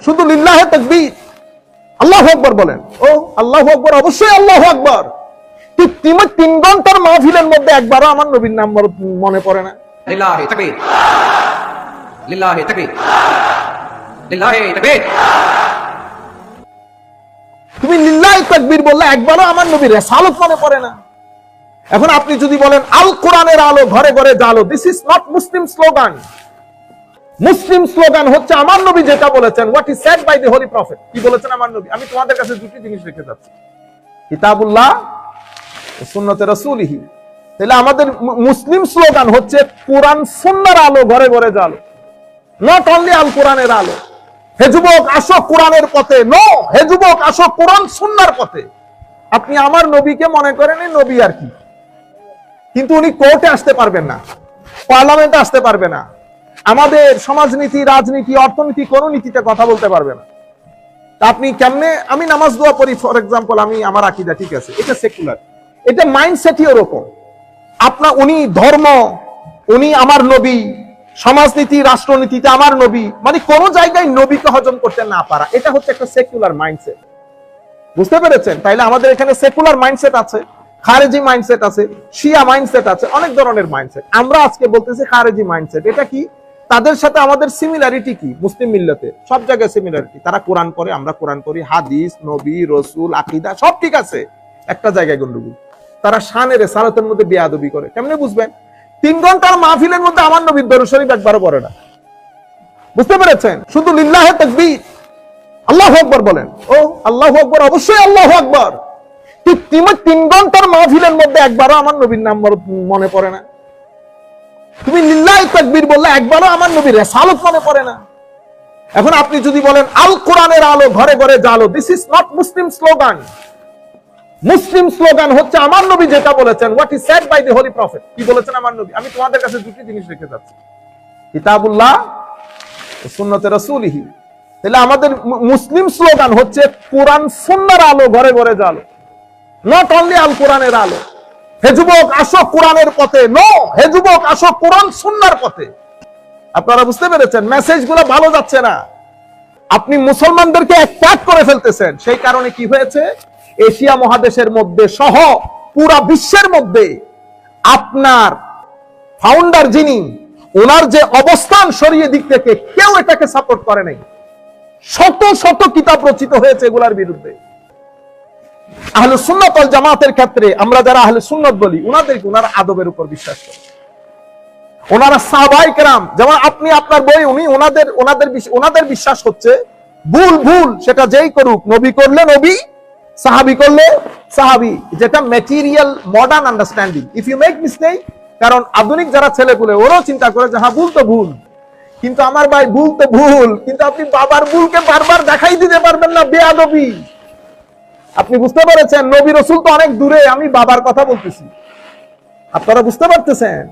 শুধু লিল্লাহে তাকবীর, আল্লাহু আকবার বলেন। ও আল্লাহু আকবার, অবশ্যই আল্লাহু আকবার। ঠিক 3 ঘন্টার মাহফিলের মধ্যে একবারও আমার নবীর নাম মনে পড়ে না। লিল্লাহি তাকবীর, লিল্লাহি তাকবীর, লিল্লাহি তাকবীর। তুমি লিল্লাহি তাকবীর বললে একবারও আমার নবীর রিসালাত মনে পড়ে না। এখন আপনি যদি বলেন আল কোরআনের আলো ঘরে ঘরে জালো, this is not Muslim slogan. Muslim slogan হচ্ছে আমার নবী যেটা বলেছেন, what is said by the holy prophet. কি বলেছেন আমার নবী? আমি তোমাদের কাছে দুটি জিনিস রেখে যাচ্ছি, কিতাবুল্লাহ ও সুন্নতে রাসূলিহি। তাহলে আমাদের মুসলিম স্লোগান হচ্ছে কোরআন সুন্নাহর আলো ঘরে ঘরে জালো, নট অনলি আল কোরআনের আলো। হে যুবক আসো কোরআনের পথে, নো, হে যুবক আসো কোরআন সুন্নাহর পথে। আপনি আমার নবীকে মনে করেন নবী আর কি, কিন্তু উনি কোর্টে আসতে পারবেন না, পার্লামেন্টে আসতে পারবে না, আমাদের সমাজনীতি, রাজনীতি, অর্থনীতি কোন নীতিতে কথা বলতে পারবে না। আপনি কেমনে, আমি নামাজ দোয়া করি ফর এক্সাম্পল, আমি আমার আকীদা ঠিক আছে, এটা সেকুলার, এটা মাইন্ডসেটই ওরকম। আপনার উনি ধর্ম, উনি আমার নবী, সমাজনীতি, রাষ্ট্রনীতিতে আমার নবী, মানে কোন জায়গায় নবীকে হজম করতে না পারা, এটা হচ্ছে একটা সেকুলার মাইন্ডসেট। বুঝতে পেরেছেন? তাইলে আমাদের এখানে সেকুলার মাইন্ডসেট আছে, খারেজি মাইন্ডসেট আছে, শিয়া মাইন্ডসেট আছে, অনেক ধরনের মাইন্ডসেট। আমরা আজকে বলতেছি খারেজি মাইন্ডসেট। এটা কি? তাদের সাথে আমাদের সিমিলারিটি কি? মুসলিম মিল্লাতে সব জায়গায় সিমিলারিটি। তারা কোরআন পড়ে, আমরা কোরআন পড়ি, হাদিস, নবী, রসুল, আকীদা সব ঠিক আছে, একটা জায়গায় গন্ডগোল। তারা শানের রিসালাতের মধ্যে বেয়াদবি করে। কেমনে বুঝবেন? 3 ঘন্টার মাহফিলের মধ্যে আমার নবীর দরুদ শরীফ একবারও পড়ে না। বুঝতে পেরেছেন? শুধু লিল্লাহে তাকবীর, আল্লাহু আকবার বলেন। ও আল্লাহু আকবার, অবশ্যই আল্লাহু আকবার। ঠিক 3 ঘন্টার মাহফিলের মধ্যে একবারও আমার নবীর নাম মনে পড়ে না। তুমি লিল্লাহি তাকবীর বললে একবারও আমার নবীর রিসালাত মনে পড়ে না। এখন আপনি যদি বলেন আল কোরআনের আলো ঘরে ঘরে জালো, this is not Muslim slogan. Muslim slogan হচ্ছে আমার নবী যেটা বলেছেন, what is said by the holy prophet. কি বলেছেন আমার নবী? আমি তোমাদের কাছে দুটি জিনিস রেখে যাচ্ছি, কিতাবুল্লাহ ও সুন্নতে রাসূলিহি। তাহলে আমাদের মুসলিম স্লোগান হচ্ছে কোরআন সুন্নাহর আলো ঘরে ঘরে জালো, নট অনলি আল কোরআনের আলো। হে যুবক আসো কোরআনের পথে, নো, হে যুবক আসো কোরআন সুন্নাহর পথে। আপনারা বুঝতে পেরেছেন? মেসেজগুলো ভালো যাচ্ছে না, আপনি মুসলমানদেরকে অ্যাটাক করে ফেলতেছেন। সেই কারণে কি হয়েছে, এশিয়া মহাদেশের মধ্যে সহ পুরা বিশ্বের মধ্যে আপনার ফাউন্ডার যিনি, ওনার যে অবস্থান শরীয়তের দিক থেকে, কেউ এটাকে সাপোর্ট করে নাই। শত শত কিতাব রচিত হয়েছে এগুলার বিরুদ্ধে। আহলে সুন্নাত ওয়াল জামাতের ক্ষেত্রে আমরা যারা আহলে সুন্নাত বলি, ওনারা আদবের উপর বিশ্বাস করে। ওনারা সাহাবায়ে কেরাম, যেমন আপনি আপনার বই, উনি ওনাদের বিশ্বাস হচ্ছে ভুল সেটা যেই করুক, নবী করলে নবী, সাহাবী করলে সাহাবী, যেটা material modern understanding. If you make mistake, কারণ আধুনিক যারা ছেলেপুলে ওরাও চিন্তা করে যে হ্যাঁ ভুল তো ভুল, কিন্তু আমার ভাই ভুল তো ভুল, কিন্তু আপনি বাবার ভুলকে বারবার দেখাই দিতে পারবেন না, বেয়াদবি। আপনি বুঝতে পেরেছেন? নবী রসুল তো অনেক দূরে, আমি বাবার কথা বলতেছি, আপনারা বুঝতে পারতেছেন?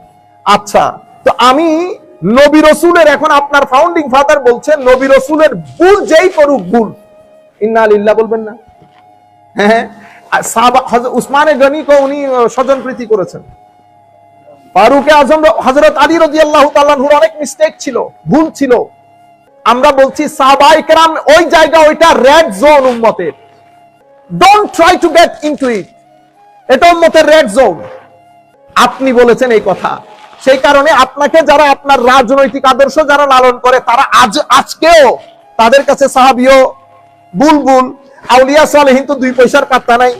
আচ্ছা, তো আমি নবী রসুলের, এখন আপনার ফাউন্ডিং ফাদার বলছেন নবী রসুলের ভুল যেই করুক ভুল, ইন্না লিল্লাহ বলবেন না? হ্যাঁ, উসমানে গনি কো উনি স্বজন প্রীতি করেছেন। ফারুকে আজম হযরত আলী রাদিয়াল্লাহু তাআলা আনহুর অনেক মিস্টেক ছিল, ভুল ছিল। আমরা বলছি সাহাবায়ে কেরাম ওই জায়গা, ওইটা রেড জোন উম্মতের। Don't try to get into ইট, এটা উম্মতের রেড জোন। আপনি বলেছেন এই কথা, সেই কারণে আপনাকে যারা আপনার রাজনৈতিক আদর্শ যারা লালন করে, তারা আজকেও তাদের কাছে সাহাবীও বুলবুল, আউলিয়া সালেহিন তো 2 পয়সার পাত্তা নাই।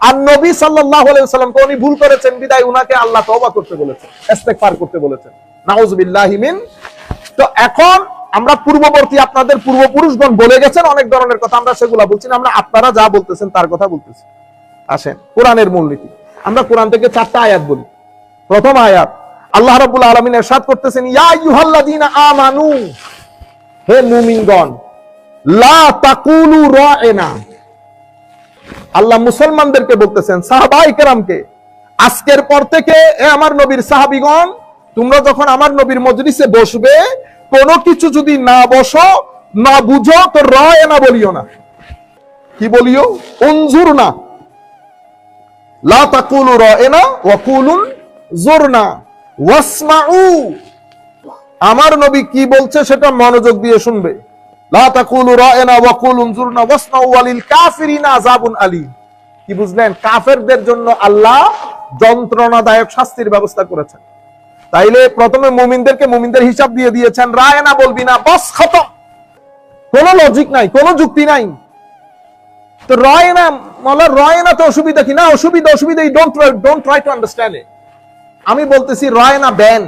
আর নবী সাল্লাল্লাহু আলাইহি ওয়াসাল্লামকে উনি ভুল করেছেন বিদায় উনাকে আল্লাহ তওবা করতে বলেছেন, ইস্তেগফার করতে বলেছেন, নাউযুবিল্লাহি মিন। তো এখন আমরা পূর্ববর্তী, আপনাদের পূর্বপুরুষগণ বলে গেছেন অনেক ধরনের কথা, আমরা সেগুলা বলছি না, আমরা আপনারা যা বলতেছেন তার কথা বলতেছি। আসেন কোরআনের মূলনীতি, আমরা কোরআন থেকে 4টা আয়াত বলি। প্রথম আয়াত, আল্লাহ রাব্বুল আলামিন ইরশাদ করতেছেন, ইয়া আইয়ুহাল্লাযীনা আমানু, হে মুমিনগণ, লা তাকুলু রা'না। আল্লাহ মুসলমানদেরকে বলতেছেন, সাহাবায়ে কেরামকে, আজকের পর থেকে এ আমার নবীর সাহাবীগণ, তোমরা যখন আমার নবীর মজলিসে বসবে, কোনো কিছু যদি না বসো, না বুঝো, তো রা'না বলিও না। কি বলিও? উনজুরনা, লা তাকুলু রা'না ওয়া কুলু জুরনা ওয়াসমাউ। আমার নবী কি বলছে সেটা মনোযোগ দিয়ে শুনবে। লা তাকুলু রা'না ওয়া কুলু উনজুরনা ওয়াসমাউ ওয়ালিল কাফিরিনা আযাবুন আলীম। কি বুঝলেন? কাফেরদের জন্য আল্লাহ যন্ত্রণাদায়ক শাস্তির ব্যবস্থা করেছেন। তাইলে প্রথমে মুমিনদেরকে মুমিনদের হিসাব দিয়ে দিয়েছেন, রায়না বলবি না, বাস খতম। কোনো লজিক নাই, কোনো যুক্তি নাই। তো রায়না মানে রায়না তো অসুবিধা কি? না, অসুবিধা, অসুবিধা। Don't try to understand it. আমি বলতেছি রায়না ব্যান।